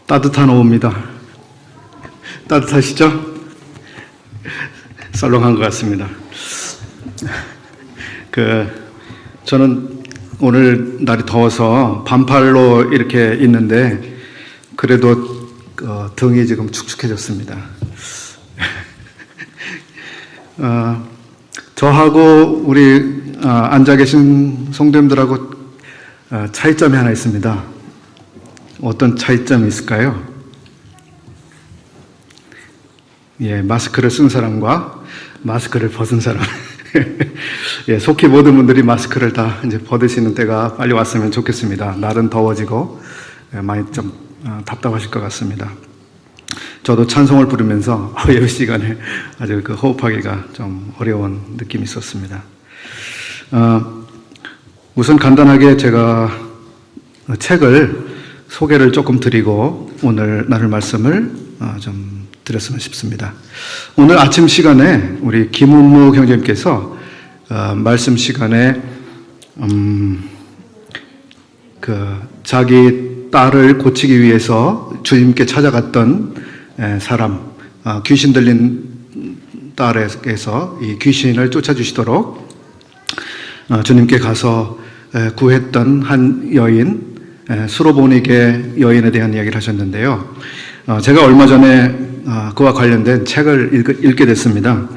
따뜻한 오후입니다. 따뜻하시죠? 썰렁한 것 같습니다. 저는 오늘 날이 더워서 반팔로 이렇게 있는데 그래도 등이 지금 축축해졌습니다. 저하고 우리 앉아 계신 성도님들하고 차이점이 하나 있습니다. 어떤 차이점이 있을까요? 예, 마스크를 쓴 사람과 마스크를 벗은 사람. 예, 속히 모든 분들이 마스크를 다 이제 벗으시는 때가 빨리 왔으면 좋겠습니다. 날은 더워지고 많이 좀 답답하실 것 같습니다. 저도 찬송을 부르면서 예배 시간에 아주 호흡하기가 좀 어려운 느낌이 있었습니다. 우선 간단하게 제가 책을 소개를 조금 드리고 오늘 나눌 말씀을 좀 드렸으면 싶습니다. 오늘 아침 시간에 우리 김은무 형제님께서 말씀 시간에 자기 딸을 고치기 위해서 주님께 찾아갔던 사람, 귀신 들린 딸에게서 이 귀신을 쫓아주시도록 주님께 가서 구했던 한 여인, 수로보니게 여인에 대한 이야기를 하셨는데요. 제가 얼마 전에 그와 관련된 책을 읽게 됐습니다.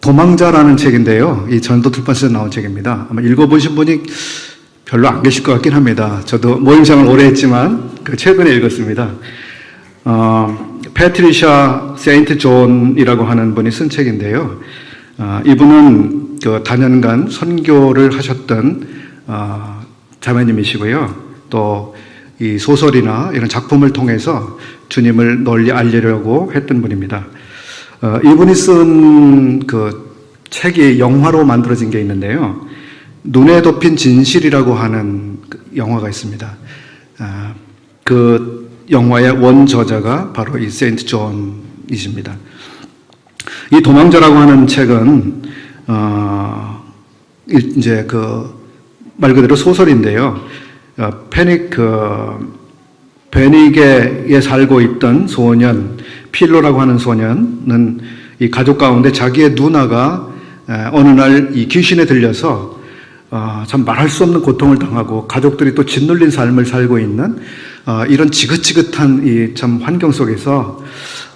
도망자라는 책인데요. 이 전도 출판사에서 나온 책입니다. 아마 읽어보신 분이 별로 안 계실 것 같긴 합니다. 저도 모임생활 오래 했지만 최근에 읽었습니다. 패트리샤 세인트 존이라고 하는 분이 쓴 책인데요. 이분은 다년간 선교를 하셨던 자매님이시고요. 또 이 소설이나 이런 작품을 통해서 주님을 널리 알리려고 했던 분입니다. 이분이 쓴 책이 영화로 만들어진 게 있는데요. 눈에 덮인 진실이라고 하는 영화가 있습니다. 그 영화의 원저자가 바로 이 세인트 존이십니다. 이 도망자라고 하는 책은 이제 말 그대로 소설인데요. 베니게에 살고 있던 소년 필로라고 하는 소년은 이 가족 가운데 자기의 누나가 어느 날 이 귀신에 들려서 참 말할 수 없는 고통을 당하고 가족들이 또 짓눌린 삶을 살고 있는 이런 지긋지긋한 이 참 환경 속에서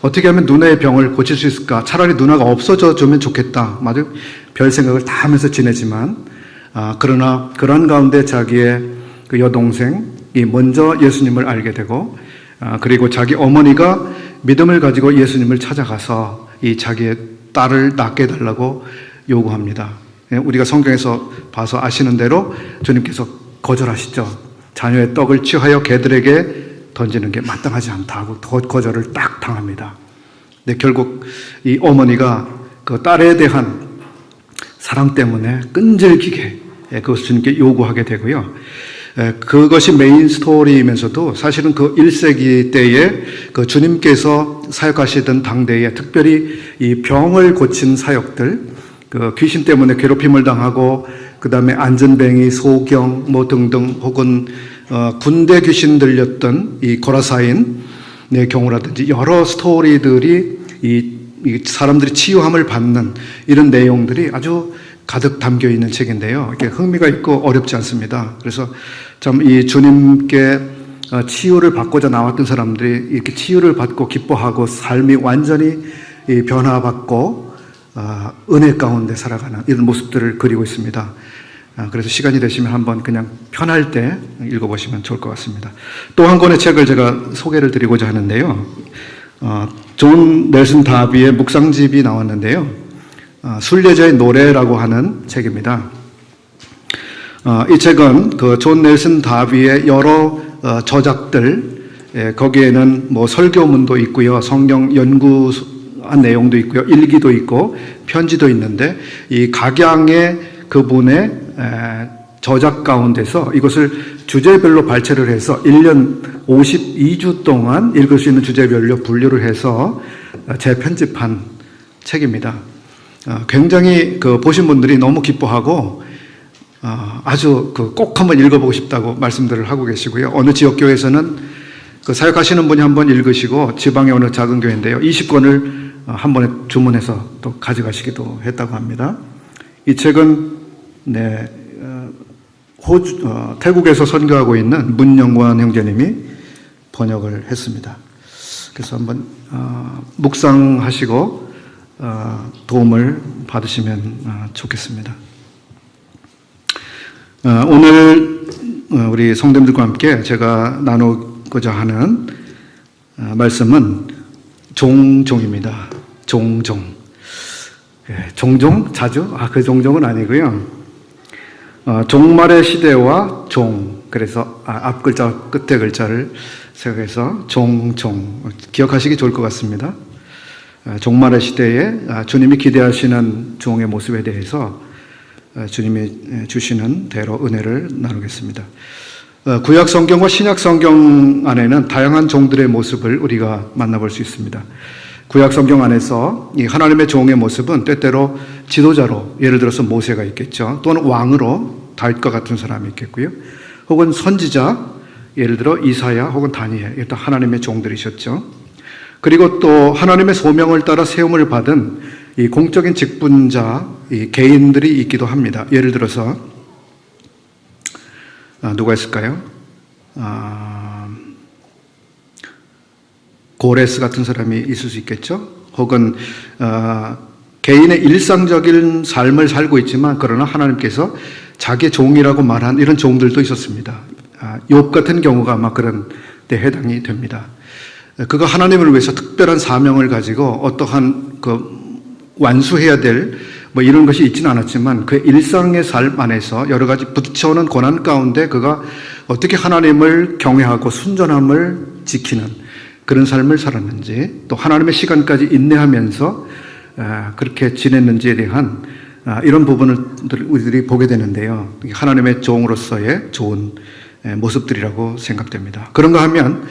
어떻게 하면 누나의 병을 고칠 수 있을까? 차라리 누나가 없어져 주면 좋겠다. 아주 별 생각을 다 하면서 지내지만 그러나 그런 가운데 자기의 그 여동생이 먼저 예수님을 알게 되고 그리고 자기 어머니가 믿음을 가지고 예수님을 찾아가서 이 자기의 딸을 낳게 해달라고 요구합니다. 우리가 성경에서 봐서 아시는 대로 주님께서 거절하시죠. 자녀의 떡을 취하여 개들에게 던지는 게 마땅하지 않다 하고 거절을 딱 당합니다. 근데 결국 이 어머니가 그 딸에 대한 사랑 때문에 끈질기게 그것을 주님께 요구하게 되고요. 그것이 메인 스토리이면서도 사실은 그 1세기 때에 그 주님께서 사역하시던 당대에 특별히 이 병을 고친 사역들, 그 귀신 때문에 괴롭힘을 당하고 그 다음에 안전뱅이, 소경 뭐 등등 혹은 군대 귀신 들렸던 이 고라사인의 경우라든지 여러 스토리들이 이 사람들이 치유함을 받는 이런 내용들이 아주 가득 담겨 있는 책인데요. 이렇게 흥미가 있고 어렵지 않습니다. 그래서 참 이 주님께 치유를 받고자 나왔던 사람들이 이렇게 치유를 받고 기뻐하고 삶이 완전히 변화받고 은혜 가운데 살아가는 이런 모습들을 그리고 있습니다. 그래서 시간이 되시면 한번 그냥 편할 때 읽어보시면 좋을 것 같습니다. 또 한 권의 책을 제가 소개를 드리고자 하는데요. 존 넬슨 다비의 묵상집이 나왔는데요. 순례자의 노래라고 하는 책입니다. 이 책은 그 존 넬슨 다비의 여러 저작들, 거기에는 뭐 설교문도 있고요, 성경 연구한 내용도 있고요, 일기도 있고 편지도 있는데 이 각양의 그분의 저작 가운데서 이것을 주제별로 발췌를 해서 1년 52주 동안 읽을 수 있는 주제별로 분류를 해서 재편집한 책입니다. 굉장히 보신 분들이 너무 기뻐하고 아주 꼭 한번 읽어보고 싶다고 말씀들을 하고 계시고요. 어느 지역교회에서는 그 사역하시는 분이 한번 읽으시고 지방에 어느 작은 교회인데요. 20권을 한 번에 주문해서 또 가져가시기도 했다고 합니다. 이 책은 태국에서 선교하고 있는 문영관 형제님이 번역을 했습니다. 그래서 한번 묵상하시고 도움을 받으시면 좋겠습니다. 오늘 우리 성도님들과 함께 제가 나누고자 하는 말씀은 종종입니다. 종종. 종종? 자주? 그 종종은 아니고요. 종말의 시대와 종. 그래서 앞 글자, 끝에 글자를 생각해서 종종. 기억하시기 좋을 것 같습니다. 종말의 시대에 주님이 기대하시는 종의 모습에 대해서 주님이 주시는 대로 은혜를 나누겠습니다. 구약 성경과 신약 성경 안에는 다양한 종들의 모습을 우리가 만나볼 수 있습니다. 구약 성경 안에서 이 하나님의 종의 모습은 때때로 지도자로, 예를 들어서 모세가 있겠죠. 또는 왕으로 다윗과 같은 사람이 있겠고요. 혹은 선지자, 예를 들어 이사야 혹은 다니엘, 일단 하나님의 종들이셨죠. 그리고 또 하나님의 소명을 따라 세움을 받은 이 공적인 직분자, 이 개인들이 있기도 합니다. 예를 들어서 누가 있을까요? 고레스 같은 사람이 있을 수 있겠죠. 혹은 개인의 일상적인 삶을 살고 있지만 그러나 하나님께서 자기의 종이라고 말한 이런 종들도 있었습니다. 욥 같은 경우가 아마 그런 데 해당이 됩니다. 그가 하나님을 위해서 특별한 사명을 가지고 어떠한 완수해야 될 이런 것이 있지는 않았지만 그 일상의 삶 안에서 여러 가지 부딪혀오는 고난 가운데 그가 어떻게 하나님을 경외하고 순전함을 지키는 그런 삶을 살았는지, 또 하나님의 시간까지 인내하면서 그렇게 지냈는지에 대한 이런 부분을 우리들이 보게 되는데요. 하나님의 종으로서의 좋은 모습들이라고 생각됩니다. 그런가 하면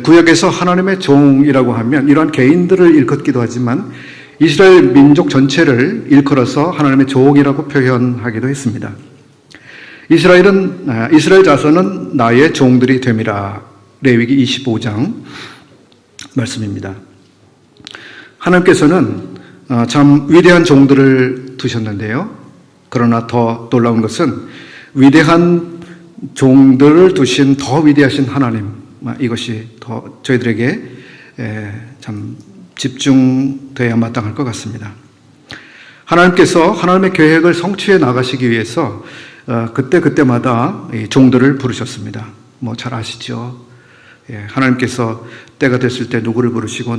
구약에서 하나님의 종이라고 하면 이러한 개인들을 일컫기도 하지만 이스라엘 민족 전체를 일컬어서 하나님의 종이라고 표현하기도 했습니다. 이스라엘 자손은 나의 종들이 됨이라. 레위기 25장 말씀입니다. 하나님께서는 참 위대한 종들을 두셨는데요. 그러나 더 놀라운 것은 위대한 종들을 두신 더 위대하신 하나님, 이것이 더 저희들에게 참 집중돼야 마땅할 것 같습니다. 하나님께서 하나님의 계획을 성취해 나가시기 위해서 그때마다 종들을 부르셨습니다. 잘 아시죠? 하나님께서 때가 됐을 때 누구를 부르시고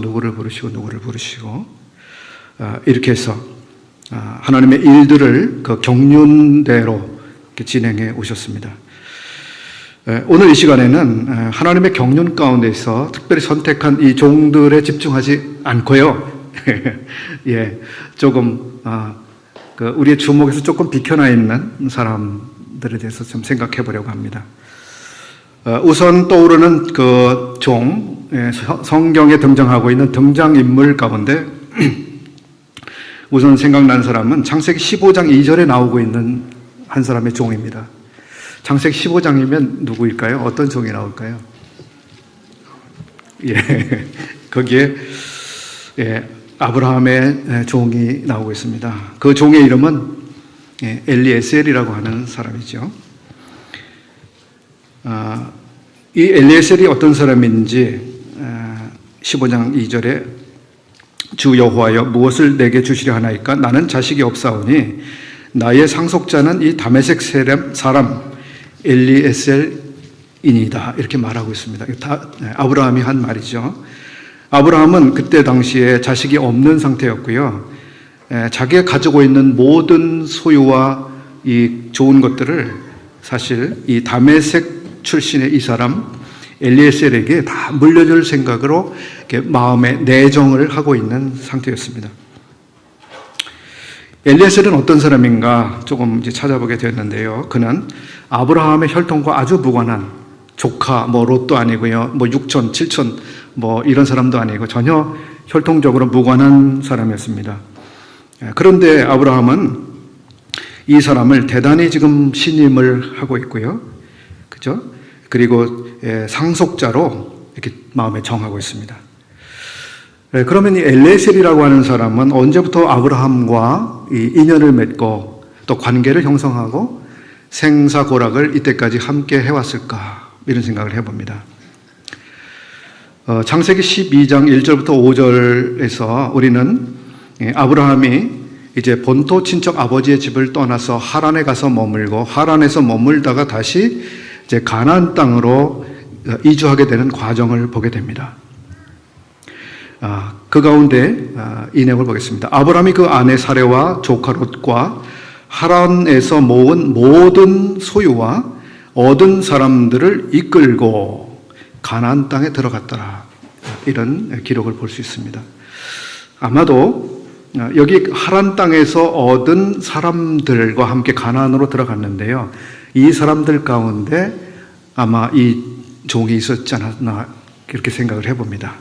이렇게 해서 하나님의 일들을 그 경륜대로 진행해 오셨습니다. 오늘 이 시간에는 하나님의 경륜 가운데서 특별히 선택한 이 종들에 집중하지 않고요. 조금 우리의 주목에서 조금 비켜나 있는 사람들에 대해서 좀 생각해 보려고 합니다. 우선 떠오르는 그 종, 성경에 등장하고 있는 등장인물 가운데 우선 생각나는 사람은 창세기 15장 2절에 나오고 있는 한 사람의 종입니다. 창세기 15장이면 누구일까요? 어떤 종이 나올까요? 거기에 아브라함의 종이 나오고 있습니다. 그 종의 이름은 엘리에셀이라고 하는 사람이죠. 이 엘리에셀이 어떤 사람인지 15장 2절에 주 여호와여 무엇을 내게 주시려 하나이까? 나는 자식이 없사오니 나의 상속자는 이 다메섹 사람 엘리에셀이니이다. 이렇게 말하고 있습니다. 다 아브라함이 한 말이죠. 아브라함은 그때 당시에 자식이 없는 상태였고요. 자기가 가지고 있는 모든 소유와 이 좋은 것들을 사실 이 다메섹 출신의 이 사람 엘리에셀에게 다 물려줄 생각으로 마음에 내정을 하고 있는 상태였습니다. 엘리에셀은 어떤 사람인가 조금 이제 찾아보게 되었는데요. 그는 아브라함의 혈통과 아주 무관한 조카, 롯도 아니고요, 6촌, 7촌, 이런 사람도 아니고 전혀 혈통적으로 무관한 사람이었습니다. 그런데 아브라함은 이 사람을 대단히 지금 신임을 하고 있고요. 그죠? 그리고 상속자로 이렇게 마음에 정하고 있습니다. 그러면 이 엘리에셀이라고 하는 사람은 언제부터 아브라함과 이 인연을 맺고 또 관계를 형성하고 생사고락을 이때까지 함께 해왔을까, 이런 생각을 해봅니다. 창세기 12장 1절부터 5절에서 우리는 아브라함이 이제 본토 친척 아버지의 집을 떠나서 하란에 가서 머물고 하란에서 머물다가 다시 이제 가나안 땅으로 이주하게 되는 과정을 보게 됩니다. 그 가운데 이 내용을 보겠습니다. 아브라함이 그 아내 사레와 조카 롯과 하란에서 모은 모든 소유와 얻은 사람들을 이끌고 가나안 땅에 들어갔더라, 이런 기록을 볼 수 있습니다. 아마도 여기 하란 땅에서 얻은 사람들과 함께 가나안으로 들어갔는데요, 이 사람들 가운데 아마 이 종이 있었지 않았나, 그렇게 생각을 해봅니다.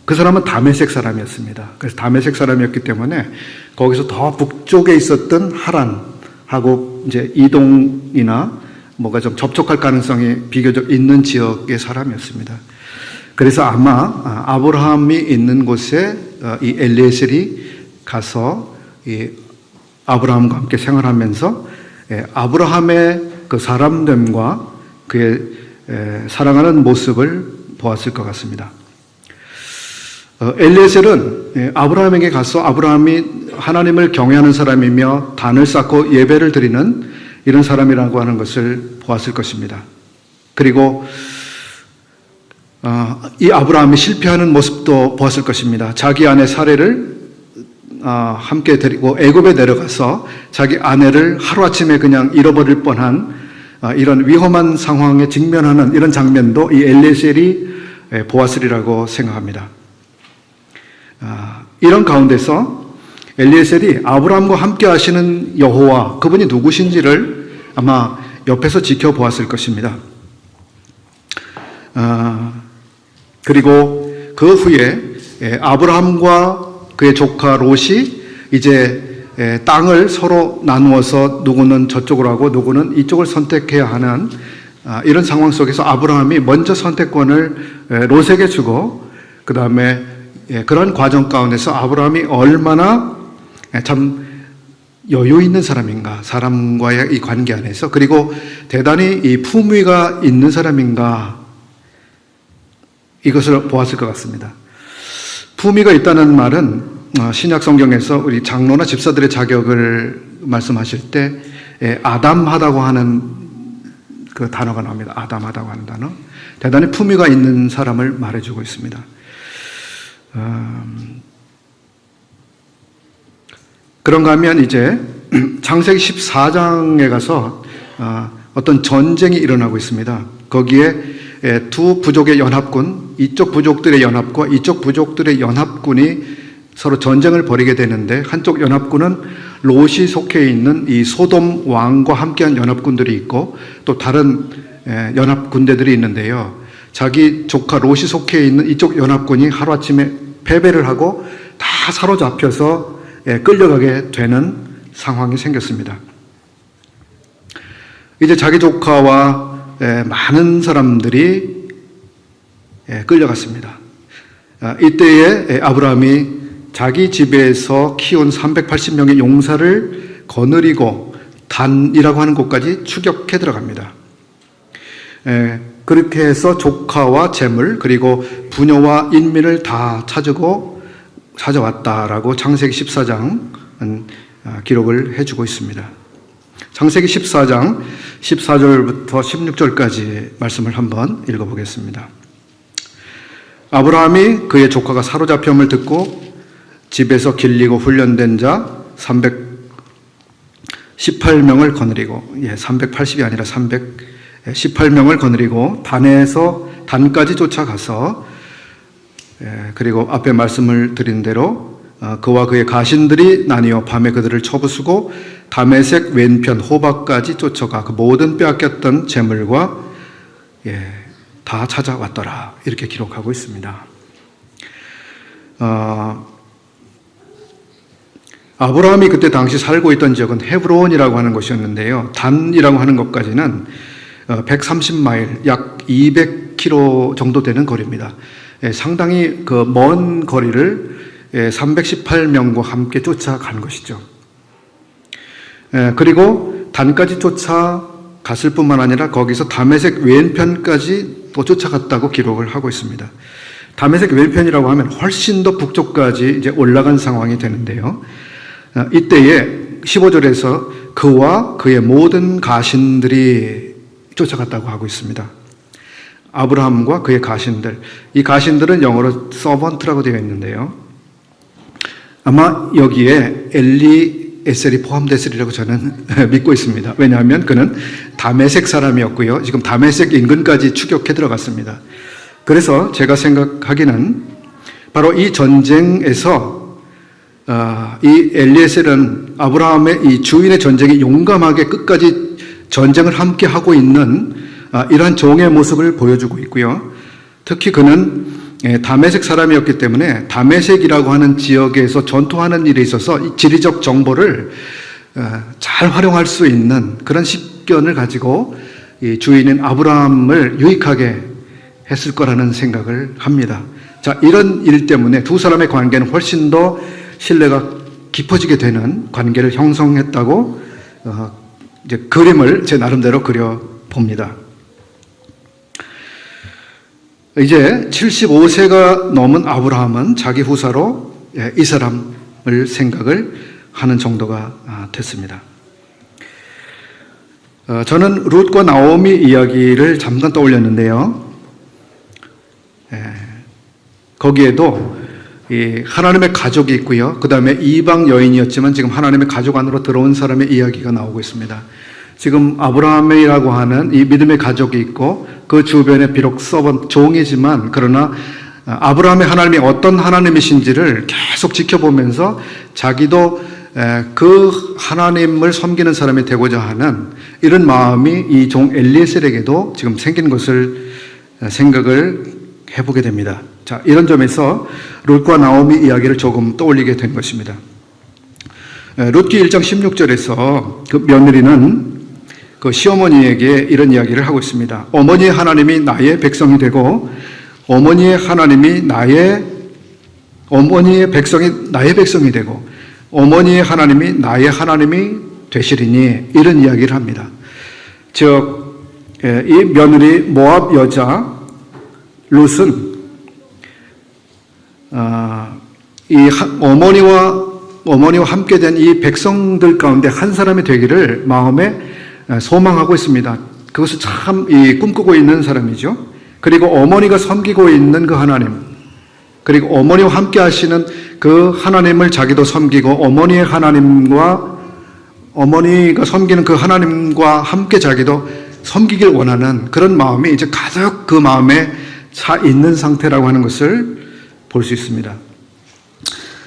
그 사람은 다메섹 사람이었습니다. 그래서 다메섹 사람이었기 때문에 거기서 더 북쪽에 있었던 하란하고 이제 이동이나 뭐가 좀 접촉할 가능성이 비교적 있는 지역의 사람이었습니다. 그래서 아마 아브라함이 있는 곳에 이 엘리에셀이 가서 이 아브라함과 함께 생활하면서 아브라함의 그 사람됨과 그의 사랑하는 모습을 보았을 것 같습니다. 엘리에셀은 아브라함에게 가서 아브라함이 하나님을 경외하는 사람이며 단을 쌓고 예배를 드리는 이런 사람이라고 하는 것을 보았을 것입니다. 그리고 이 아브라함이 실패하는 모습도 보았을 것입니다. 자기 아내 사레를 함께 데리고 애굽에 내려가서 자기 아내를 하루아침에 그냥 잃어버릴 뻔한 이런 위험한 상황에 직면하는 이런 장면도 이 엘리에셀이 보았으리라고 생각합니다. 이런 가운데서 엘리에셀이 아브라함과 함께 하시는 여호와, 그분이 누구신지를 아마 옆에서 지켜보았을 것입니다. 그리고 그 후에 아브라함과 그의 조카 롯이 이제 땅을 서로 나누어서 누구는 저쪽으로 하고 누구는 이쪽을 선택해야 하는 이런 상황 속에서 아브라함이 먼저 선택권을 롯에게 주고, 그 다음에 그런 과정 가운데서 아브라함이 얼마나 참 여유 있는 사람인가, 사람과의 이 관계 안에서, 그리고 대단히 이 품위가 있는 사람인가, 이것을 보았을 것 같습니다. 품위가 있다는 말은 신약 성경에서 우리 장로나 집사들의 자격을 말씀하실 때 아담하다고 하는 그 단어가 나옵니다. 아담하다고 하는 단어. 대단히 품위가 있는 사람을 말해주고 있습니다. 그런가 하면 이제 창세기 14장에 가서 어떤 전쟁이 일어나고 있습니다. 거기에 두 부족의 연합군, 이쪽 부족들의 연합과 이쪽 부족들의 연합군이 서로 전쟁을 벌이게 되는데, 한쪽 연합군은 롯이 속해 있는 이 소돔 왕과 함께한 연합군들이 있고 또 다른 연합군대들이 있는데요, 자기 조카 롯이 속해 있는 이쪽 연합군이 하루아침에 패배를 하고 다 사로잡혀서 끌려가게 되는 상황이 생겼습니다. 이제 자기 조카와 많은 사람들이 끌려갔습니다. 이때에 아브라함이 자기 집에서 키운 380명의 용사를 거느리고 단이라고 하는 곳까지 추격해 들어갑니다. 그렇게 해서 조카와 재물 그리고 부녀와 인민을 다 찾아왔다라고 창세기 14장은 기록을 해주고 있습니다. 창세기 14장 14절부터 16절까지 말씀을 한번 읽어보겠습니다. 아브라함이 그의 조카가 사로잡힘을 듣고 집에서 길리고 훈련된 자 318명을 거느리고 380이 아니라 318명을 거느리고 단까지 쫓아가서 그리고 앞에 말씀을 드린 대로 그와 그의 가신들이 나뉘어 밤에 그들을 쳐부수고 다메섹 왼편 호박까지 쫓아가 그 모든 빼앗겼던 재물과 다 찾아왔더라, 이렇게 기록하고 있습니다. 아브라함이 그때 당시 살고 있던 지역은 헤브론이라고 하는 곳이었는데요, 단이라고 하는 것까지는 130마일, 약 200km 40km 정도 되는 거리입니다. 상당히 그 먼 거리를 318명과 함께 쫓아간 것이죠. 그리고 단까지 쫓아갔을 뿐만 아니라 거기서 다메섹 왼편까지 또 쫓아갔다고 기록을 하고 있습니다. 다메섹 왼편이라고 하면 훨씬 더 북쪽까지 이제 올라간 상황이 되는데요. 이때에 15절에서 그와 그의 모든 가신들이 쫓아갔다고 하고 있습니다. 아브라함과 그의 가신들. 이 가신들은 영어로 서번트라고 되어 있는데요. 아마 여기에 엘리에셀이 포함됐으리라고 저는 믿고 있습니다. 왜냐하면 그는 다메섹 사람이었고요. 지금 다메섹 인근까지 추격해 들어갔습니다. 그래서 제가 생각하기는 바로 이 전쟁에서 이 엘리에셀은 아브라함의 이 주인의 전쟁에 용감하게 끝까지 전쟁을 함께 하고 있는 이러한 종의 모습을 보여주고 있고요. 특히 그는 다메섹 사람이었기 때문에 다메섹이라고 하는 지역에서 전투하는 일에 있어서 이 지리적 정보를 잘 활용할 수 있는 그런 식견을 가지고 이 주인인 아브라함을 유익하게 했을 거라는 생각을 합니다. 자, 이런 일 때문에 두 사람의 관계는 훨씬 더 신뢰가 깊어지게 되는 관계를 형성했다고 이제 그림을 제 나름대로 그려 봅니다. 이제 75세가 넘은 아브라함은 자기 후사로 이 사람을 생각을 하는 정도가 됐습니다. 저는 룻과 나오미 이야기를 잠깐 떠올렸는데요. 거기에도 하나님의 가족이 있고요. 그 다음에 이방 여인이었지만 지금 하나님의 가족 안으로 들어온 사람의 이야기가 나오고 있습니다. 지금 아브라함이라고 하는 이 믿음의 가족이 있고 그 주변에 비록 서번 종이지만 그러나 아브라함의 하나님이 어떤 하나님이신지를 계속 지켜보면서 자기도 그 하나님을 섬기는 사람이 되고자 하는 이런 마음이 이 종 엘리에셀에게도 지금 생긴 것을 생각을 해보게 됩니다. 자, 이런 점에서 룻과 나오미 이야기를 조금 떠올리게 된 것입니다. 룻기 1장 16절에서 그 며느리는 그 시어머니에게 이런 이야기를 하고 있습니다. 어머니의 하나님이 나의 백성이 되고 어머니의 백성이 나의 백성이 되고 어머니의 하나님이 나의 하나님이 되시리니 이런 이야기를 합니다. 즉, 이 며느리 모압 여자 룻은 이 어머니와 함께 된 이 백성들 가운데 한 사람이 되기를 마음에 소망하고 있습니다. 그것을 참 꿈꾸고 있는 사람이죠. 그리고 어머니가 섬기고 있는 그 하나님, 그리고 어머니와 함께 하시는 그 하나님을 자기도 섬기고 어머니가 섬기는 그 하나님과 함께 자기도 섬기길 원하는 그런 마음이 이제 가득 그 마음에 차 있는 상태라고 하는 것을 볼 수 있습니다.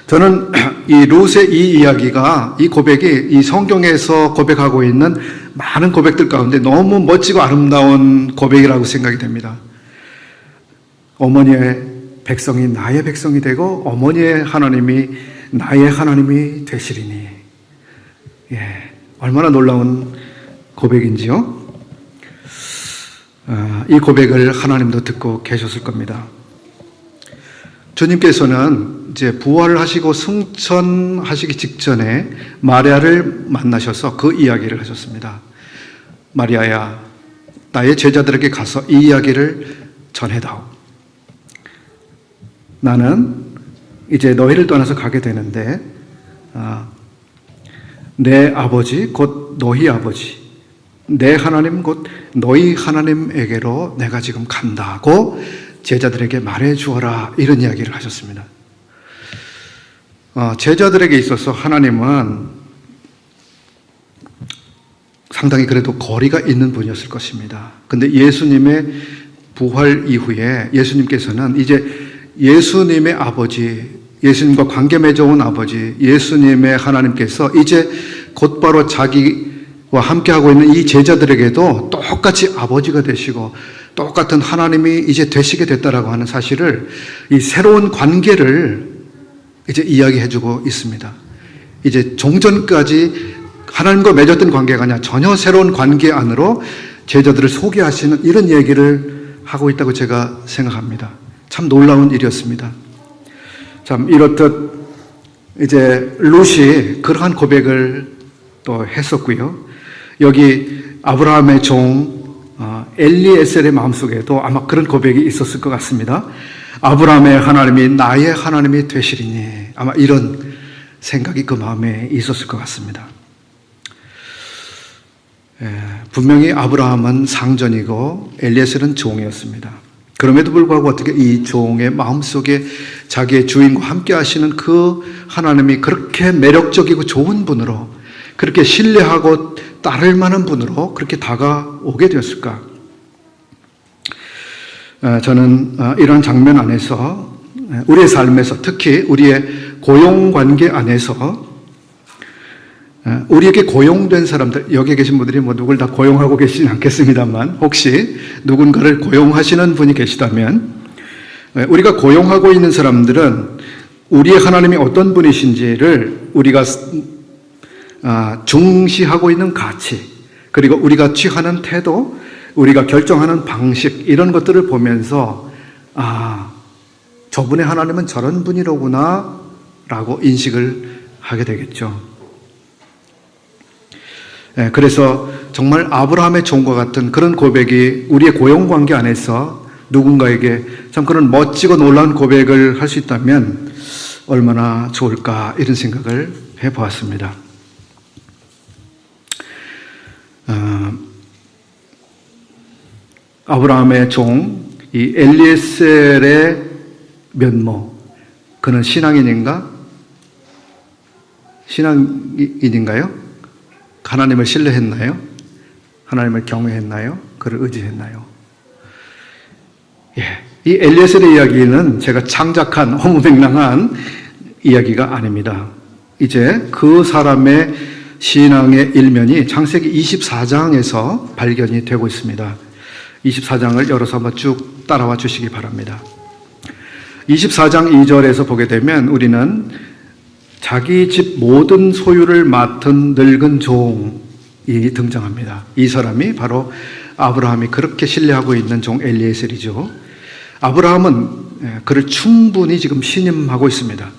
저는 이 룻의 이 이야기가, 이 고백이 이 성경에서 고백하고 있는 많은 고백들 가운데 너무 멋지고 아름다운 고백이라고 생각이 됩니다. 어머니의 백성이 나의 백성이 되고 어머니의 하나님이 나의 하나님이 되시리니. 얼마나 놀라운 고백인지요. 이 고백을 하나님도 듣고 계셨을 겁니다. 주님께서는 이제 부활하시고 승천하시기 직전에 마리아를 만나셔서 그 이야기를 하셨습니다. 마리아야, 나의 제자들에게 가서 이 이야기를 전해다오. 나는 이제 너희를 떠나서 가게 되는데 내 아버지 곧 너희 아버지, 내 하나님 곧 너희 하나님에게로 내가 지금 간다고 제자들에게 말해 주어라, 이런 이야기를 하셨습니다. 제자들에게 있어서 하나님은 상당히 그래도 거리가 있는 분이었을 것입니다. 근데 예수님의 부활 이후에 예수님께서는 이제 예수님의 아버지, 예수님과 관계 맺어온 아버지, 예수님의 하나님께서 이제 곧바로 자기와 함께하고 있는 이 제자들에게도 똑같이 아버지가 되시고 똑같은 하나님이 이제 되시게 됐다라고 하는 사실을, 이 새로운 관계를 이제 이야기해주고 있습니다. 이제 종전까지 하나님과 맺었던 관계가 아니라 전혀 새로운 관계 안으로 제자들을 소개하시는 이런 얘기를 하고 있다고 제가 생각합니다. 참 놀라운 일이었습니다. 참 이렇듯 이제 룻이 그러한 고백을 또 했었고요. 여기 아브라함의 종 엘리에셀의 마음속에도 아마 그런 고백이 있었을 것 같습니다. 아브라함의 하나님이 나의 하나님이 되시리니, 아마 이런 생각이 그 마음에 있었을 것 같습니다. 분명히 아브라함은 상전이고 엘리에셀은 종이었습니다. 그럼에도 불구하고 어떻게 이 종의 마음속에 자기의 주인과 함께 하시는 그 하나님이 그렇게 매력적이고 좋은 분으로, 그렇게 신뢰하고 따를 만한 분으로 그렇게 다가오게 되었을까? 저는 이런 장면 안에서, 우리의 삶에서, 특히 우리의 고용관계 안에서 우리에게 고용된 사람들, 여기 계신 분들이 뭐 누굴 다 고용하고 계시진 않겠습니다만, 혹시 누군가를 고용하시는 분이 계시다면, 우리가 고용하고 있는 사람들은 우리의 하나님이 어떤 분이신지를 우리가 중시하고 있는 가치, 그리고 우리가 취하는 태도, 우리가 결정하는 방식, 이런 것들을 보면서 저분의 하나님은 저런 분이로구나 라고 인식을 하게 되겠죠. 그래서 정말 아브라함의 종과 같은 그런 고백이 우리의 고용관계 안에서 누군가에게 참 그런 멋지고 놀라운 고백을 할 수 있다면 얼마나 좋을까, 이런 생각을 해보았습니다. 아브라함의 종, 이 엘리에셀의 면모, 그는 신앙인인가? 신앙인인가요? 하나님을 신뢰했나요? 하나님을 경외했나요? 그를 의지했나요? 이 엘리에셀의 이야기는 제가 창작한 허무맹랑한 이야기가 아닙니다. 이제 그 사람의 신앙의 일면이 창세기 24장에서 발견이 되고 있습니다. 24장을 열어서 한번 쭉 따라와 주시기 바랍니다. 24장 2절에서 보게 되면 우리는 자기 집 모든 소유를 맡은 늙은 종이 등장합니다. 이 사람이 바로 아브라함이 그렇게 신뢰하고 있는 종 엘리에셀이죠. 아브라함은 그를 충분히 지금 신임하고 있습니다.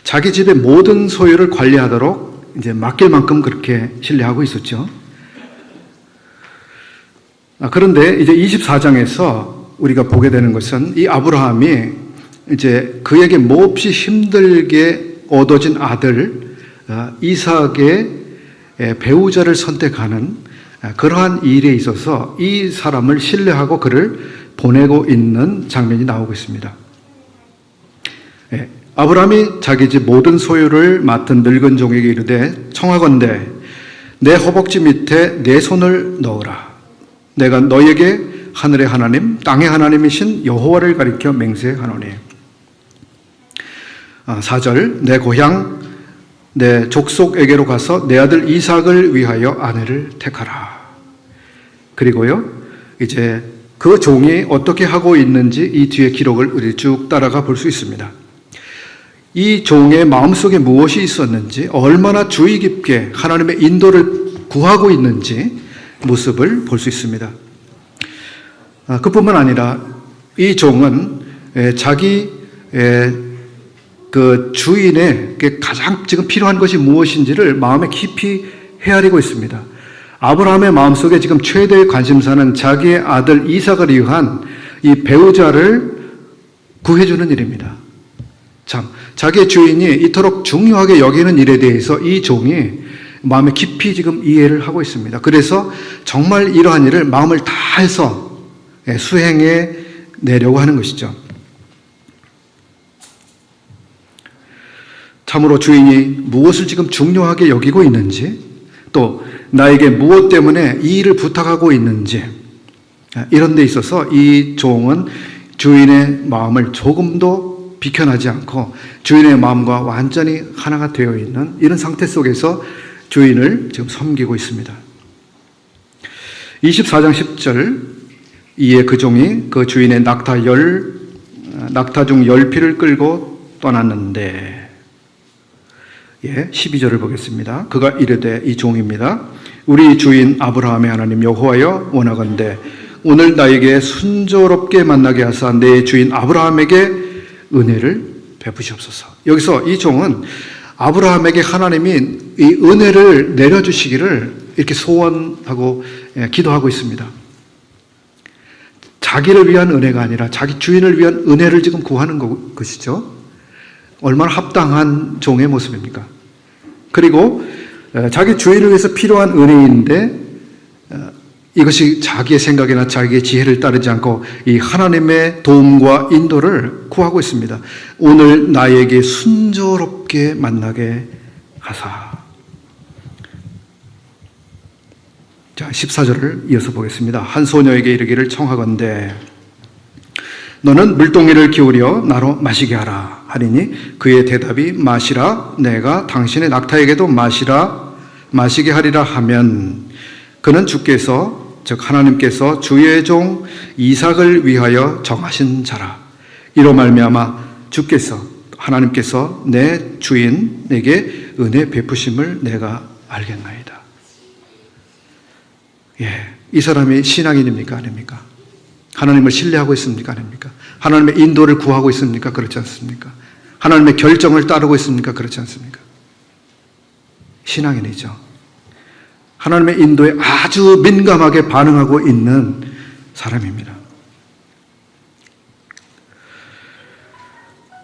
자기 집의 모든 소유를 관리하도록 이제 맡길 만큼 그렇게 신뢰하고 있었죠. 그런데 이제 24장에서 우리가 보게 되는 것은 이 아브라함이 이제 그에게 몹시 힘들게 얻어진 아들 이삭의 배우자를 선택하는 그러한 일에 있어서 이 사람을 신뢰하고 그를 보내고 있는 장면이 나오고 있습니다. 아브라함이 자기 집 모든 소유를 맡은 늙은 종에게 이르되 청하건대 내 허벅지 밑에 내 손을 넣으라. 내가 너에게 하늘의 하나님 땅의 하나님이신 여호와를 가리켜 맹세하노니. 4절 내 고향 내 족속에게로 가서 내 아들 이삭을 위하여 아내를 택하라. 그리고요 이제 그 종이 어떻게 하고 있는지 이 뒤에 기록을 우리 쭉 따라가 볼 수 있습니다. 이 종의 마음속에 무엇이 있었는지, 얼마나 주의 깊게 하나님의 인도를 구하고 있는지 모습을 볼 수 있습니다. 그뿐만 아니라 이 종은 자기 그 주인에게 가장 지금 필요한 것이 무엇인지를 마음에 깊이 헤아리고 있습니다. 아브라함의 마음속에 지금 최대의 관심사는 자기의 아들 이삭을 위한 이 배우자를 구해주는 일입니다. 참, 자기의 주인이 이토록 중요하게 여기는 일에 대해서 이 종이 마음에 깊이 지금 이해를 하고 있습니다. 그래서 정말 이러한 일을 마음을 다해서 수행해 내려고 하는 것이죠. 참으로 주인이 무엇을 지금 중요하게 여기고 있는지, 또 나에게 무엇 때문에 이 일을 부탁하고 있는지, 이런 데 있어서 이 종은 주인의 마음을 조금도 비켜나지 않고 주인의 마음과 완전히 하나가 되어 있는 이런 상태 속에서 주인을 지금 섬기고 있습니다. 24장 10절 이에 그 종이 그 주인의 낙타 중 10피를 끌고 떠났는데, 12절을 보겠습니다. 그가 이르되, 이 종입니다. 우리 주인 아브라함의 하나님 여호와여 원하건대 오늘 나에게 순조롭게 만나게 하사 내 주인 아브라함에게 은혜를 베푸시옵소서. 여기서 이 종은 아브라함에게 하나님이 이 은혜를 내려주시기를 이렇게 소원하고 기도하고 있습니다. 자기를 위한 은혜가 아니라 자기 주인을 위한 은혜를 지금 구하는 것이죠. 얼마나 합당한 종의 모습입니까? 그리고 자기 주인을 위해서 필요한 은혜인데 이것이 자기의 생각이나 자기의 지혜를 따르지 않고 이 하나님의 도움과 인도를 구하고 있습니다. 오늘 나에게 순조롭게 만나게 하사. 자, 14절을 이어서 보겠습니다. 한 소녀에게 이르기를 청하건대 너는 물동이를 기울여 나로 마시게 하라 하리니 그의 대답이 마시라 내가 당신의 낙타에게도 마시게 하리라 하면 그는 주께서 즉 하나님께서 주의 종 이삭을 위하여 정하신 자라. 이로 말미암아 주께서 하나님께서 내 주인에게 은혜 베푸심을 내가 알겠나이다. 이 사람이 신앙인입니까? 아닙니까? 하나님을 신뢰하고 있습니까? 아닙니까? 하나님의 인도를 구하고 있습니까? 그렇지 않습니까? 하나님의 결정을 따르고 있습니까? 그렇지 않습니까? 신앙인이죠. 하나님의 인도에 아주 민감하게 반응하고 있는 사람입니다.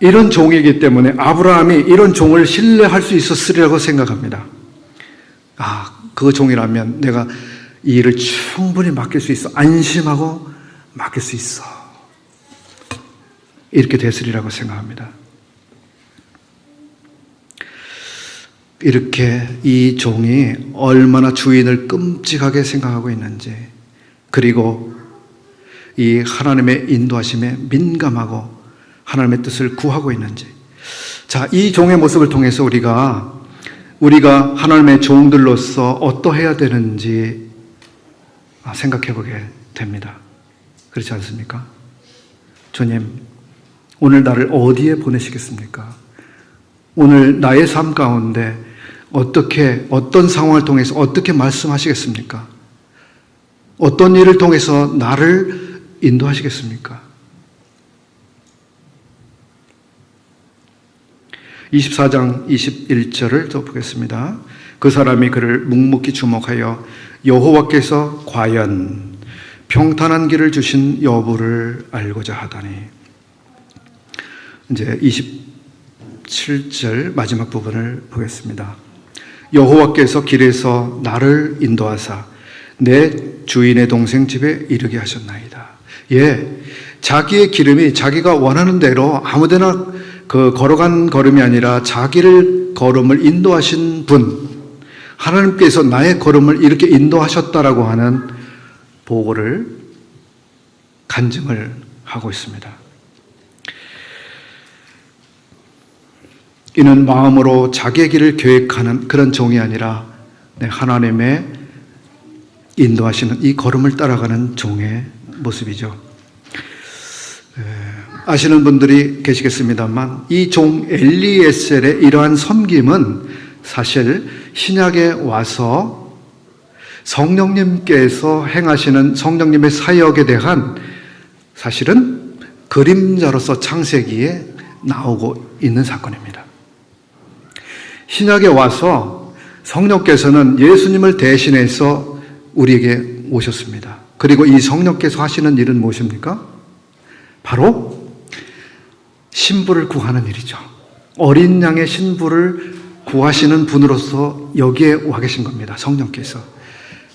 이런 종이기 때문에 아브라함이 이런 종을 신뢰할 수 있었으리라고 생각합니다. 그 종이라면 내가 이 일을 충분히 맡길 수 있어. 안심하고 맡길 수 있어. 이렇게 됐으리라고 생각합니다. 이렇게 이 종이 얼마나 주인을 끔찍하게 생각하고 있는지, 그리고 이 하나님의 인도하심에 민감하고 하나님의 뜻을 구하고 있는지. 자, 이 종의 모습을 통해서 우리가 하나님의 종들로서 어떠해야 되는지 생각해 보게 됩니다. 그렇지 않습니까? 주님, 오늘 나를 어디에 보내시겠습니까? 오늘 나의 삶 가운데 어떤 상황을 통해서 어떻게 말씀하시겠습니까? 어떤 일을 통해서 나를 인도하시겠습니까? 24장 21절을 또 보겠습니다. 그 사람이 그를 묵묵히 주목하여 여호와께서 과연 평탄한 길을 주신 여부를 알고자 하다니. 이제 27절 마지막 부분을 보겠습니다. 여호와께서 길에서 나를 인도하사 내 주인의 동생 집에 이르게 하셨나이다. 자기의 기름이 자기가 원하는 대로 아무데나 걸어간 걸음이 아니라 자기를 걸음을 인도하신 분, 하나님께서 나의 걸음을 이렇게 인도하셨다라고 하는 보고를 간증을 하고 있습니다. 이는 마음으로 자기의 길을 계획하는 그런 종이 아니라 하나님의 인도하시는 이 걸음을 따라가는 종의 모습이죠. 아시는 분들이 계시겠습니다만 이 종 엘리에셀의 이러한 섬김은 사실 신약에 와서 성령님께서 행하시는 성령님의 사역에 대한 사실은 그림자로서 창세기에 나오고 있는 사건입니다. 신약에 와서 성령께서는 예수님을 대신해서 우리에게 오셨습니다. 그리고 이 성령께서 하시는 일은 무엇입니까? 바로 신부를 구하는 일이죠. 어린 양의 신부를 구하시는 분으로서 여기에 와 계신 겁니다. 성령께서.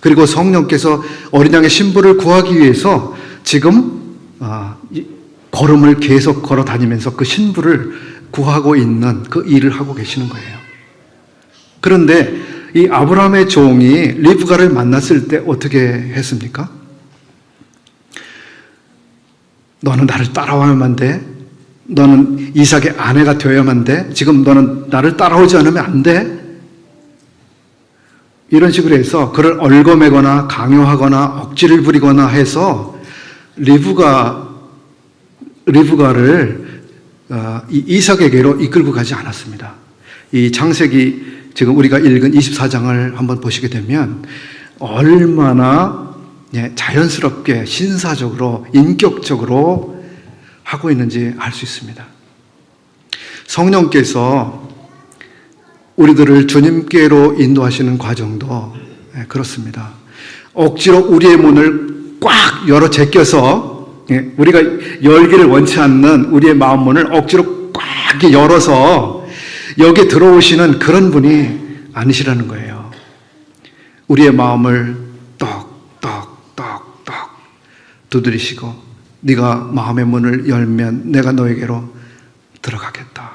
그리고 성령께서 어린 양의 신부를 구하기 위해서 지금 걸음을 계속 걸어 다니면서 그 신부를 구하고 있는 그 일을 하고 계시는 거예요. 그런데 이 아브라함의 종이 리브가를 만났을 때 어떻게 했습니까? 너는 나를 따라와야만 돼. 너는 이삭의 아내가 되어야만 돼. 지금 너는 나를 따라오지 않으면 안 돼. 이런 식으로 해서 그를 얽어매거나 강요하거나 억지를 부리거나 해서 리브가를 이삭에게로 이끌고 가지 않았습니다. 이 창세기 지금 우리가 읽은 24장을 한번 보시게 되면 얼마나 자연스럽게 신사적으로 인격적으로 하고 있는지 알 수 있습니다. 성령께서 우리들을 주님께로 인도하시는 과정도 그렇습니다. 억지로 우리의 문을 꽉 열어 제껴서, 우리가 열기를 원치 않는 우리의 마음 문을 억지로 꽉 열어서 여기에 들어오시는 그런 분이 아니시라는 거예요. 우리의 마음을 떡떡떡떡 두드리시고, 네가 마음의 문을 열면 내가 너에게로 들어가겠다.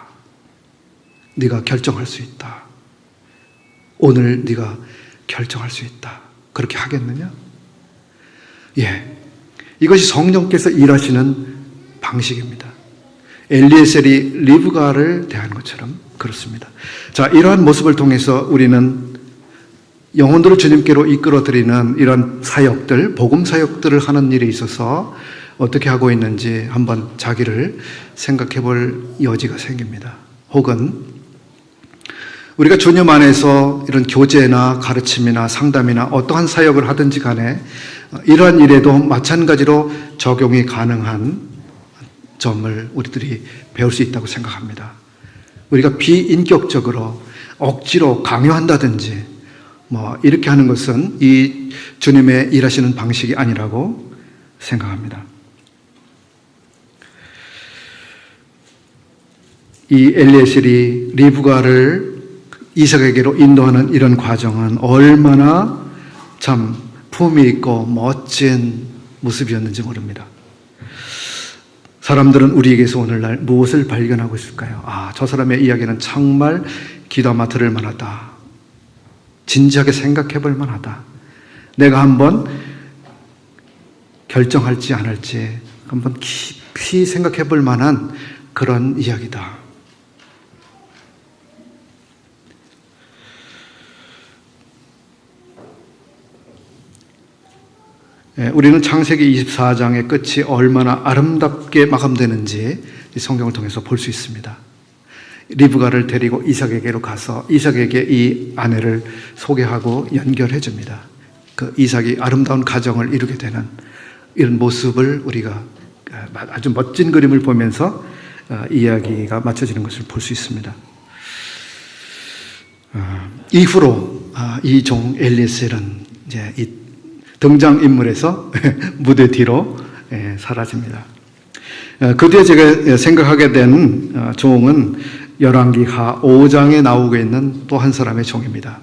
네가 결정할 수 있다. 오늘 네가 결정할 수 있다. 그렇게 하겠느냐? 이것이 성령께서 일하시는 방식입니다. 엘리에셀이 리브가를 대한 것처럼 그렇습니다. 자, 이러한 모습을 통해서 우리는 영혼들을 주님께로 이끌어드리는 이런 사역들, 복음 사역들을 하는 일에 있어서 어떻게 하고 있는지 한번 자기를 생각해 볼 여지가 생깁니다. 혹은 우리가 주님 안에서 이런 교제나 가르침이나 상담이나 어떠한 사역을 하든지 간에 이러한 일에도 마찬가지로 적용이 가능한 점을 우리들이 배울 수 있다고 생각합니다. 우리가 비인격적으로 억지로 강요한다든지 이렇게 하는 것은 이 주님의 일하시는 방식이 아니라고 생각합니다. 이 엘리에셀이 리브가를 이삭에게로 인도하는 이런 과정은 얼마나 참 품위 있고 멋진 모습이었는지 모릅니다. 사람들은 우리에게서 오늘날 무엇을 발견하고 있을까요? 저 사람의 이야기는 정말 귀담아 들을 만하다. 진지하게 생각해 볼 만하다. 내가 한번 결정할지 안 할지 한번 깊이 생각해 볼 만한 그런 이야기다. 우리는 창세기 24장의 끝이 얼마나 아름답게 마감되는지 성경을 통해서 볼 수 있습니다. 리브가를 데리고 이삭에게로 가서 이삭에게 이 아내를 소개하고 연결해 줍니다. 그 이삭이 아름다운 가정을 이루게 되는 이런 모습을 우리가 아주 멋진 그림을 보면서 이야기가 맞춰지는 것을 볼 수 있습니다. 이후로 이 종 엘리에셀은 이제 이 등장인물에서 무대 뒤로 사라집니다. 그 뒤에 제가 생각하게 된 종은 열왕기하 5장에 나오고 있는 또 한 사람의 종입니다.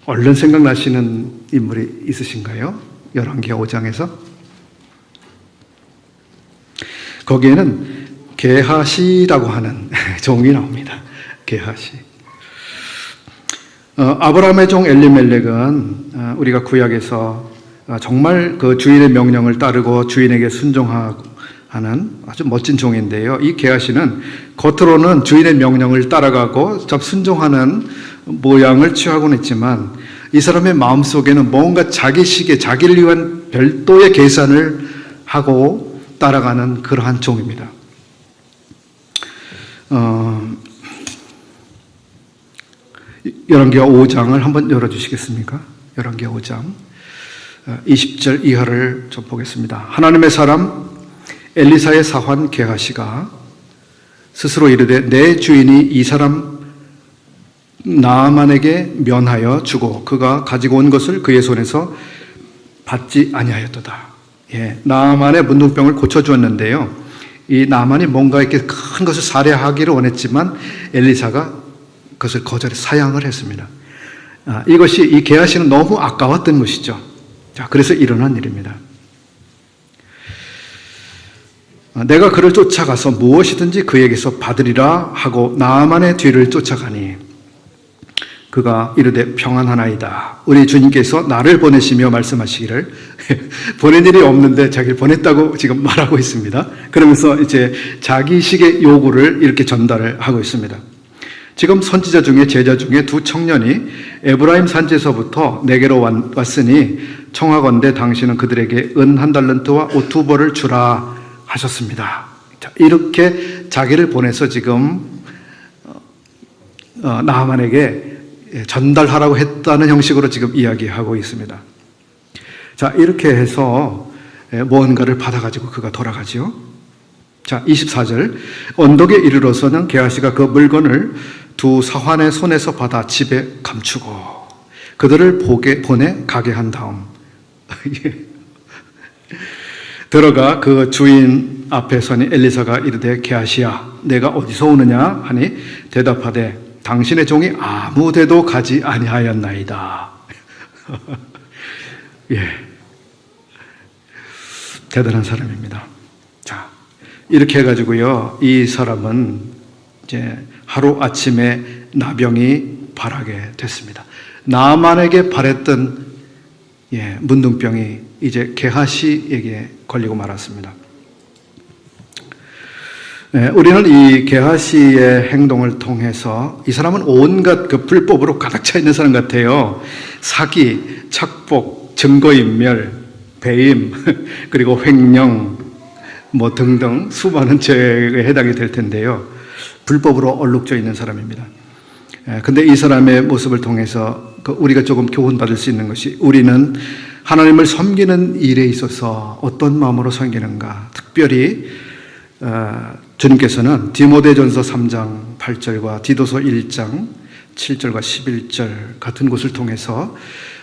얼른 생각나시는 인물이 있으신가요? 열왕기하 5장에서 거기에는 게하시라고 하는 종이 나옵니다. 게하시. 아브라함의 종 엘리멜렉은 우리가 구약에서 정말 그 주인의 명령을 따르고 주인에게 순종하는 아주 멋진 종인데요. 이 게하시는 겉으로는 주인의 명령을 따라가고 참 순종하는 모양을 취하고는 있지만 이 사람의 마음속에는 뭔가 자기식의 자기를 위한 별도의 계산을 하고 따라가는 그러한 종입니다. 열왕기하 5장을 한번 열어주시겠습니까? 열왕기하 5장 20절 이하를 좀 보겠습니다. 하나님의 사람 엘리사의 사환 게하시가 스스로 이르되 내 주인이 이 사람 나아만에게 면하여 주고 그가 가지고 온 것을 그의 손에서 받지 아니하였도다. 나아만의 문둥병을 고쳐주었는데요. 이 나아만이 뭔가 이렇게 큰 것을 살해하기를 원했지만 엘리사가 그것을 거절해 사양을 했습니다. 이것이 이 게하시는 너무 아까웠던 것이죠. 자, 그래서 일어난 일입니다. 내가 그를 쫓아가서 무엇이든지 그에게서 받으리라 하고 나아만의 뒤를 쫓아가니 그가 이르되 평안하나이다. 우리 주님께서 나를 보내시며 말씀하시기를 보낸 일이 없는데 자기를 보냈다고 지금 말하고 있습니다. 그러면서 이제 자기식의 요구를 이렇게 전달을 하고 있습니다. 지금 선지자 중에 제자 중에 두 청년이 에브라임 산지에서부터 내게로 왔으니 청하건대 당신은 그들에게 은 1달란트와 옷 2벌을 주라 하셨습니다. 자, 이렇게 자기를 보내서 지금 나아만에게 전달하라고 했다는 형식으로 지금 이야기하고 있습니다. 자, 이렇게 해서 무언가를 받아가지고 그가 돌아가지요. 자, 24절. 언덕에 이르러서는 게하시가 그 물건을 두 사환의 손에서 받아 집에 감추고 그들을 보내 가게 한 다음 들어가 그 주인 앞에 서니 엘리사가 이르되 게하시야 내가 어디서 오느냐 하니 대답하되 당신의 종이 아무 데도 가지 아니하였나이다. 예, 대단한 사람입니다. 자, 이렇게 해가지고요, 이 사람은 이제 하루 아침에 나병이 발하게 됐습니다. 나만에게 발했던 문둥병이 이제 게하시에게 걸리고 말았습니다. 우리는 이 게하시의 행동을 통해서 이 사람은 온갖 그 불법으로 가득 차 있는 사람 같아요. 사기, 착복, 증거인멸, 배임, 그리고 횡령, 뭐 등등 수많은 죄에 해당이 될 텐데요. 불법으로 얼룩져 있는 사람입니다. 근데 이 사람의 모습을 통해서 우리가 조금 교훈받을 수 있는 것이, 우리는 하나님을 섬기는 일에 있어서 어떤 마음으로 섬기는가. 특별히 주님께서는 디모데전서 3장 8절과 디도서 1장 7절과 11절 같은 곳을 통해서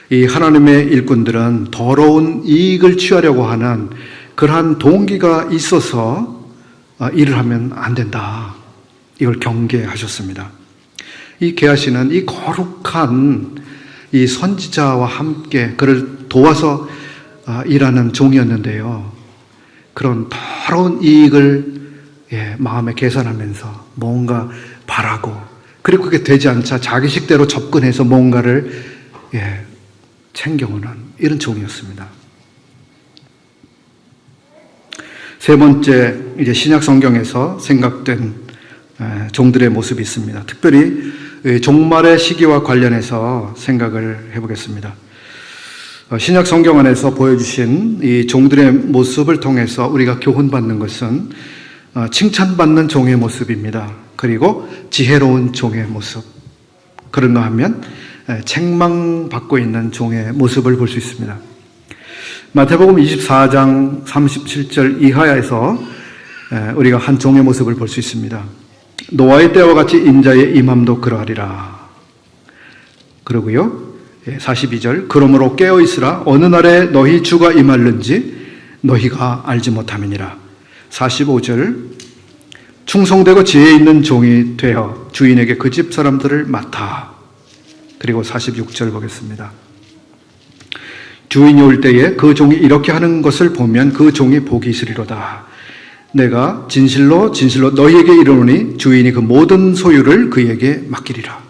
이 하나님의 일꾼들은 더러운 이익을 취하려고 하는 그러한 동기가 있어서 일을 하면 안 된다. 이걸 경계하셨습니다. 이 게하시는 이 거룩한 이 선지자와 함께 그를 도와서 일하는 종이었는데요. 그런 더러운 이익을 마음에 계산하면서 뭔가 바라고, 그리고 그게 되지 않자 자기 식대로 접근해서 뭔가를 챙겨오는 이런 종이었습니다. 세 번째, 이제 신약 성경에서 생각된 종들의 모습이 있습니다. 특별히 종말의 시기와 관련해서 생각을 해보겠습니다. 신약 성경 안에서 보여주신 이 종들의 모습을 통해서 우리가 교훈받는 것은 칭찬받는 종의 모습입니다. 그리고 지혜로운 종의 모습. 그런가 하면 책망받고 있는 종의 모습을 볼 수 있습니다. 마태복음 24장 37절 이하에서 우리가 한 종의 모습을 볼 수 있습니다. 노아의 때와 같이 인자의 임함도 그러하리라. 그러고요, 42절 그러므로 깨어있으라. 어느 날에 너희 주가 임할는지 너희가 알지 못함이니라. 45절 충성되고 지혜 있는 종이 되어 주인에게 그 집 사람들을 맡아. 그리고 46절 보겠습니다. 주인이 올 때에 그 종이 이렇게 하는 것을 보면 그 종이 복이 있으리로다. 내가 진실로 진실로 너희에게 이르노니 주인이 그 모든 소유를 그에게 맡기리라.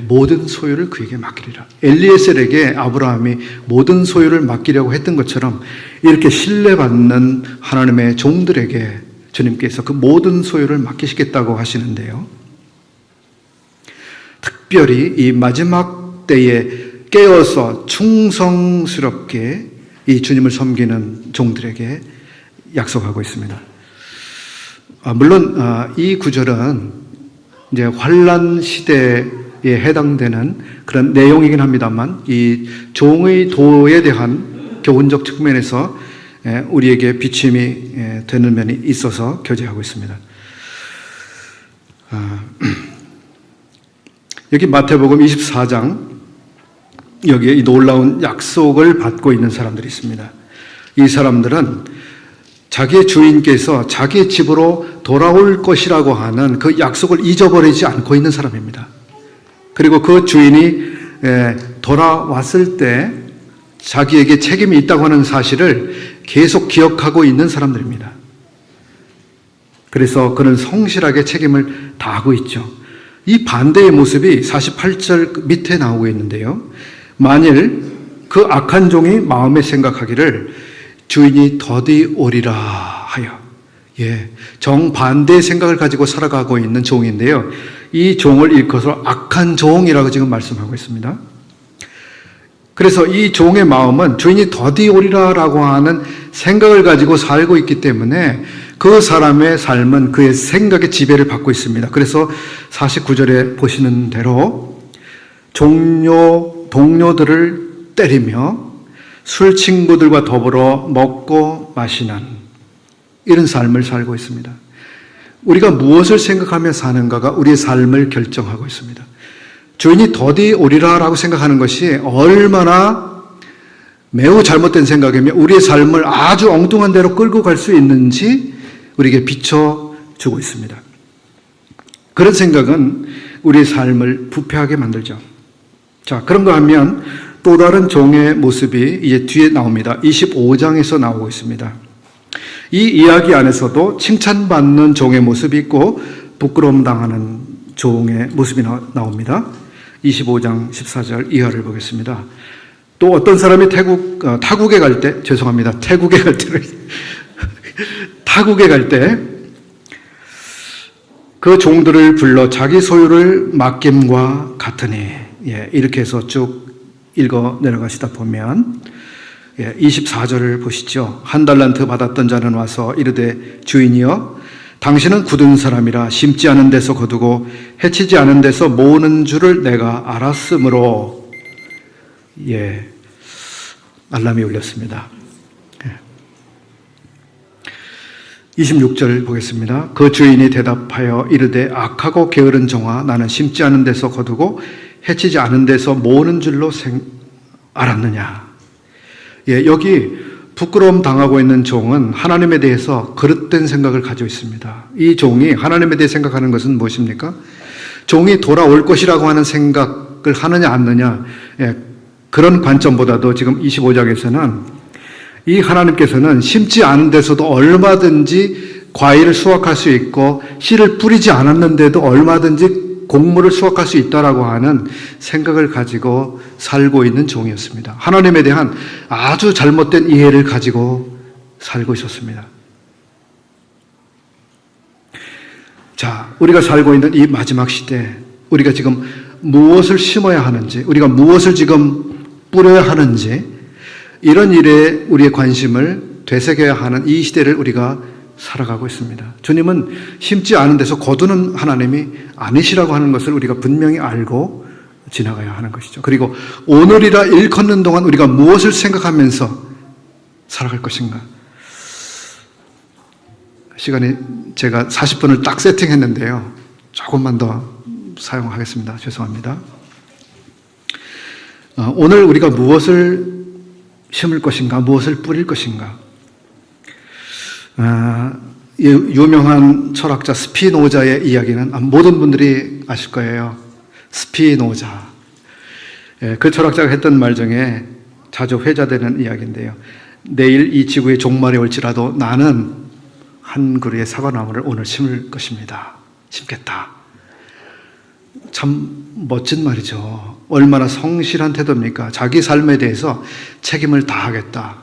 모든 소유를 그에게 맡기리라. 엘리에셀에게 아브라함이 모든 소유를 맡기려고 했던 것처럼 이렇게 신뢰받는 하나님의 종들에게 주님께서 그 모든 소유를 맡기시겠다고 하시는데요. 특별히 이 마지막 때에 깨어서 충성스럽게 이 주님을 섬기는 종들에게 약속하고 있습니다. 물론 이 구절은 이제 환란 시대에 해당되는 그런 내용이긴 합니다만, 이 종의 도에 대한 교훈적 측면에서 우리에게 비침이 되는 면이 있어서 교제하고 있습니다. 여기 마태복음 24장, 여기에 이 놀라운 약속을 받고 있는 사람들이 있습니다. 이 사람들은 자기의 주인께서 자기의 집으로 돌아올 것이라고 하는 그 약속을 잊어버리지 않고 있는 사람입니다. 그리고 그 주인이 돌아왔을 때 자기에게 책임이 있다고 하는 사실을 계속 기억하고 있는 사람들입니다. 그래서 그는 성실하게 책임을 다하고 있죠. 이 반대의 모습이 48절 밑에 나오고 있는데요. 만일 그 악한 종이 마음에 생각하기를 주인이 더디 오리라 하여, 정반대의 생각을 가지고 살아가고 있는 종인데요. 이 종을 일컬어서 악한 종이라고 지금 말씀하고 있습니다. 그래서 이 종의 마음은 주인이 더디 오리라라고 하는 생각을 가지고 살고 있기 때문에 그 사람의 삶은 그의 생각의 지배를 받고 있습니다. 그래서 49절에 보시는 대로 동료들을 때리며 술 친구들과 더불어 먹고 마시는 이런 삶을 살고 있습니다. 우리가 무엇을 생각하며 사는가가 우리의 삶을 결정하고 있습니다. 주인이 더디 오리라라고 생각하는 것이 얼마나 매우 잘못된 생각이며 우리의 삶을 아주 엉뚱한 데로 끌고 갈 수 있는지 우리에게 비춰주고 있습니다. 그런 생각은 우리의 삶을 부패하게 만들죠. 자, 그런가 하면 또 다른 종의 모습이 이제 뒤에 나옵니다. 25장에서 나오고 있습니다. 이 이야기 안에서도 칭찬받는 종의 모습이 있고 부끄러움 당하는 종의 모습이 나옵니다. 25장 14절 이하를 보겠습니다. 또 어떤 사람이 타국에 갈 때, 죄송합니다. 태국에 갈 때를, 타국에 갈 때 그 종들을 불러 자기 소유를 맡김과 같으니, 이렇게 해서 쭉 읽어 내려가시다 보면 24절을 보시죠. 한 달란트 받았던 자는 와서 이르되 주인이여 당신은 굳은 사람이라 심지 않은 데서 거두고 해치지 않은 데서 모으는 줄을 내가 알았으므로 알람이 울렸습니다. 26절 보겠습니다. 그 주인이 대답하여 이르되 악하고 게으른 종아 나는 심지 않은 데서 거두고 해치지 않은 데서 모으는 줄로 알았느냐. 여기 부끄러움 당하고 있는 종은 하나님에 대해서 그릇된 생각을 가지고 있습니다. 이 종이 하나님에 대해 생각하는 것은 무엇입니까? 종이 돌아올 것이라고 하는 생각을 하느냐 안 하느냐, 그런 관점보다도 지금 25장에서는 이 하나님께서는 심지 않은 데서도 얼마든지 과일을 수확할 수 있고 씨를 뿌리지 않았는데도 얼마든지 곡물을 수확할 수 있다라고 하는 생각을 가지고 살고 있는 종이었습니다. 하나님에 대한 아주 잘못된 이해를 가지고 살고 있었습니다. 자, 우리가 살고 있는 이 마지막 시대, 우리가 지금 무엇을 심어야 하는지, 우리가 무엇을 지금 뿌려야 하는지, 이런 일에 우리의 관심을 되새겨야 하는 이 시대를 우리가 살아가고 있습니다. 주님은 심지 않은 데서 거두는 하나님이 아니시라고 하는 것을 우리가 분명히 알고 지나가야 하는 것이죠. 그리고 오늘이라 일컫는 동안 우리가 무엇을 생각하면서 살아갈 것인가. 시간이 제가 40분을 딱 세팅했는데요. 조금만 더 사용하겠습니다. 죄송합니다. 오늘 우리가 무엇을 심을 것인가, 무엇을 뿌릴 것인가. 유명한 철학자 스피노자의 이야기는 모든 분들이 아실 거예요. 스피노자. 그 철학자가 했던 말 중에 자주 회자되는 이야기인데요. 내일 이 지구의 종말이 올지라도 나는 한 그루의 사과나무를 오늘 심을 것입니다. 심겠다. 참 멋진 말이죠. 얼마나 성실한 태도입니까? 자기 삶에 대해서 책임을 다하겠다.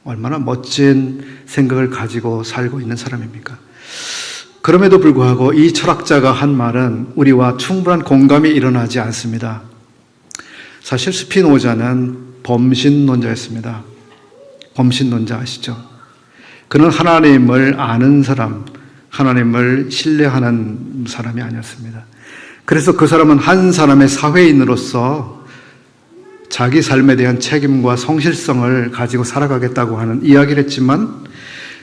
얼마나 멋진 생각을 가지고 살고 있는 사람입니까? 그럼에도 불구하고 이 철학자가 한 말은 우리와 충분한 공감이 일어나지 않습니다. 사실 스피노자는 범신론자였습니다. 범신론자 아시죠? 그는 하나님을 아는 사람, 하나님을 신뢰하는 사람이 아니었습니다. 그래서 그 사람은 한 사람의 사회인으로서 자기 삶에 대한 책임과 성실성을 가지고 살아가겠다고 하는 이야기를 했지만,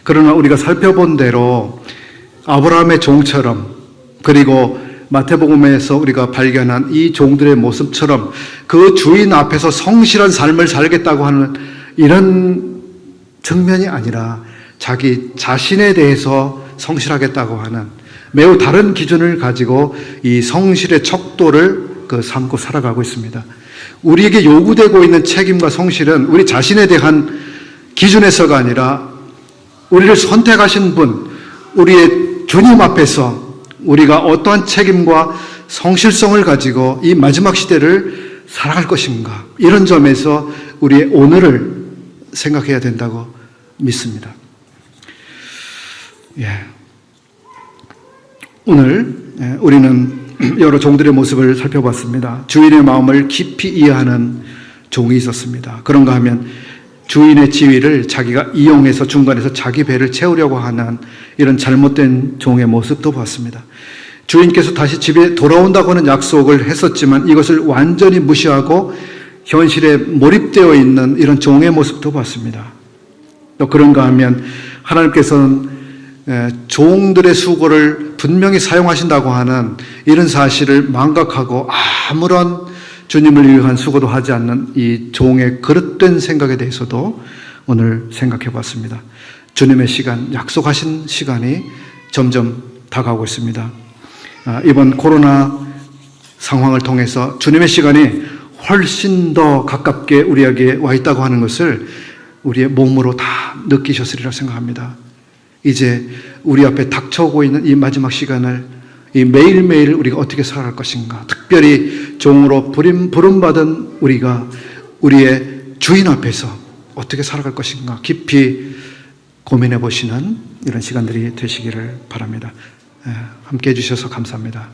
그러나 우리가 살펴본 대로 아브라함의 종처럼, 그리고 마태복음에서 우리가 발견한 이 종들의 모습처럼 그 주인 앞에서 성실한 삶을 살겠다고 하는 이런 측면이 아니라 자기 자신에 대해서 성실하겠다고 하는 매우 다른 기준을 가지고 이 성실의 척도를 삼고 살아가고 있습니다. 우리에게 요구되고 있는 책임과 성실은 우리 자신에 대한 기준에서가 아니라 우리를 선택하신 분, 우리의 주님 앞에서 우리가 어떠한 책임과 성실성을 가지고 이 마지막 시대를 살아갈 것인가, 이런 점에서 우리의 오늘을 생각해야 된다고 믿습니다. 오늘 우리는 여러 종들의 모습을 살펴봤습니다. 주인의 마음을 깊이 이해하는 종이 있었습니다. 그런가 하면 주인의 지위를 자기가 이용해서 중간에서 자기 배를 채우려고 하는 이런 잘못된 종의 모습도 봤습니다. 주인께서 다시 집에 돌아온다고 하는 약속을 했었지만 이것을 완전히 무시하고 현실에 몰입되어 있는 이런 종의 모습도 봤습니다. 또 그런가 하면 하나님께서는 종들의 수고를 분명히 사용하신다고 하는 이런 사실을 망각하고 아무런 주님을 위한 수고도 하지 않는 이 종의 그릇된 생각에 대해서도 오늘 생각해 봤습니다. 주님의 시간, 약속하신 시간이 점점 다가오고 있습니다. 이번 코로나 상황을 통해서 주님의 시간이 훨씬 더 가깝게 우리에게 와 있다고 하는 것을 우리의 몸으로 다 느끼셨으리라 생각합니다. 이제 우리 앞에 닥쳐오고 있는 이 마지막 시간을 이 매일매일 우리가 어떻게 살아갈 것인가, 특별히 종으로 부름받은 우리가 우리의 주인 앞에서 어떻게 살아갈 것인가 깊이 고민해 보시는 이런 시간들이 되시기를 바랍니다. 함께 해주셔서 감사합니다.